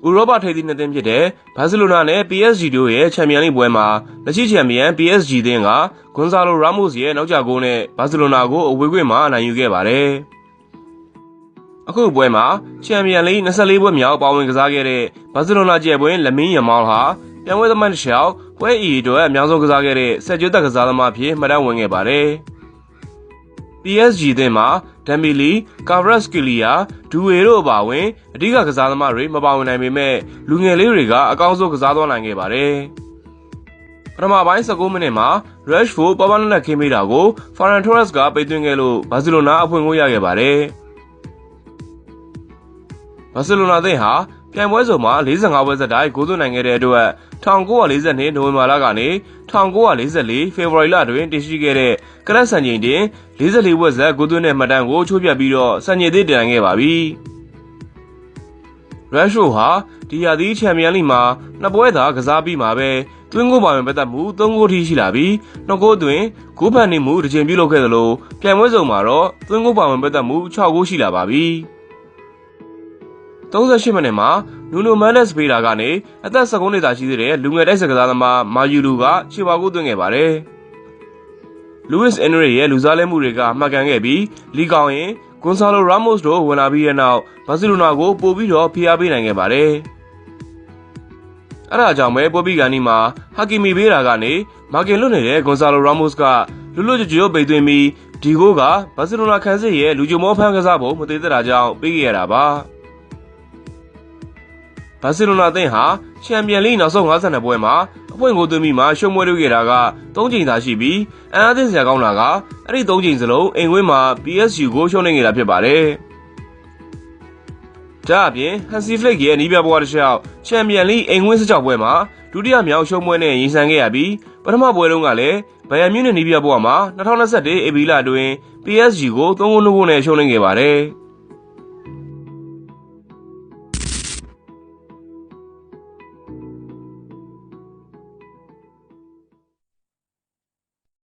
ဥရောပထိပ်သီးနှစ်သင်းဖြစ်တဲ့ဘာစီလိုနာနဲ့ PSG တို့ရဲ့ချန်ပီယံလိပွဲမှာလက်ရှိချန်ပီယံ PSG သင်းကဂွန်ဆာလိုရာမို့စ်ရဲ့နောက်ကျဂိုးနဲ့ဘာစီလိုနာကိုအဝေးကွင်းမှာနိုင်ယူခဲ့ပါတယ်။အခုပွဲမှာချန်ပီယံလိ24ပွဲမြောက်ပါဝင်ကစားခဲ့တဲ့ဘာစီလိုနာကျယ်ပွင့်လမင်းယမောင်ဟာပြန်ပွဲသမိုင်းတစ်လျှောက်ပွဲအီအတွက်အများဆုံးကစားခဲ့တဲ့ဆက်ကျွတ်သက်ကစားသမားဖြစ်မှတ်တမ်းဝင်ခဲ့ပါတယ်။ PSG သင်းမှာဒမ်ဘီလီ၊ကာဗရက်စကီလီယာ၊ဒူဝေတို့အပါအဝင်အဓိကကစားသမားတွေမပါဝင်နိုင်ပေမဲ့လူငယ်လေးတွေကအကောင်းဆုံးကစားသွားနိုင်ခဲ့ပါတယ်။ပထမပိုင်း19မိနစ်မှာ Rashford ပပနက်ခင်းမိတာကို Ferran Torres ကပိတ်သွင်းခဲ့လို့ဘာစီလိုနာအဖွင့်ကိုရခဲ့ပါတယ်။ဘာစီလိုနာသင်းဟာပြိုင်ပွဲစုံမှာ45ပွဲဆက်တိုက်ဂိုးသွင်းနိုင်ခဲ့တဲ့အတွက်1942နိုဝင်ဘာလကနေ1944ဖေဖော်ဝါရီလတွင်တည်ရှိခဲ့တဲ့ကလပ်စံချိန်တင်44ပွဲဆက်ဂိုးသွင်းတဲ့မှတ်တမ်းကိုချိုးဖျက်ပြီးတော့စံချိန်သစ်တင်နိုင်ခဲ့ပါပြီ။ Rashford ဟာဒီရာသီချန်ပီယံလိမှာနှစ်ပွဲသာကစားပြီးမှာပဲသွင်းဂိုးပါဝင်ပတ်သက်မှု3ဂိုးထိရှိလာပြီးနှစ်ဂိုးသွင်းဂိုးဖန်နေမှုတစ်ချိန်ပြုလုပ်ခဲ့သလိုပြိုင်ပွဲစုံမှာတော့သွင်းဂိုးပါဝင်ပတ်သက်မှု6ဂိုးရှိလာပါပြီ။38မိနစ်မှာနူနိုမန်ဒက်စ်ပေးတာကနေအသက်19နှစ်သာရှိသေးတဲ့လူငယ်တိုက်စစ်ကစားသမားမာယူလူကခြေပါကိုသွင်းခဲ့ပါတယ်။လူးဝစ်အန်ရီရဲ့လူစားလဲမှုတွေကအမှတ်ကန်ခဲ့ပြီးလီကောင်ရင်ဂွန်ဆာလိုရာမို့စ်တို့ဝင်လာပြီးတဲ့နောက်ဘာစီလိုနာကိုပို့ပြီးတော့ဖိအားပေးနိုင်ခဲ့ပါတယ်။အဲဒါကြောင့်ပဲပိုပီကန်နီမှာဟာကီမီပေးတာကနေမာကင်လွတ်နေတဲ့ဂွန်ဆာလိုရာမို့စ်ကလွတ်လွတ်ကျွတ်ပိတ်သွင်းပြီးဒီဂိုးကဘာစီလိုနာခံစစ်ရဲ့လူကြုံမောဖန်းကစားဖို့မသေးသက်တာကြောင့်ပေးခဲ့ရတာပါ။ဘာစီလိုနာသင်းဟာချန်ပီယံလိနောက်ဆုံး52ပွဲမှာအဖွင့်ဂိုးသွင်းပြီးမှရှုံးပွဲလုပ်ခဲ့တာက3ချိန်သာရှိပြီးအန်အားသင်းစရာကောင်းတာကအဲ့ဒီ3ချိန်စလုံးအိမ်ဝင်းမှာ PSG ကိုရှုံးနေခဲ့တာဖြစ်ပါတယ်။ဒါအပြင်ဟန်စီဖလစ်ရဲ့နီးပြပွဲတစ်လျှောက်ချန်ပီယံလိအိမ်ဝင်း16ပွဲမှာဒုတိယမြောက်ရှုံးပွဲနဲ့ရင်ဆိုင်ခဲ့ရပြီးပထမပွဲတုန်းကလည်းဘိုင်ယန်မြူးနစ်နီးပြပွဲမှာ2021 ဧပြီလအတွင်း PSG ကို3-2 နဲ့ရှုံးနေခဲ့ပါတယ်။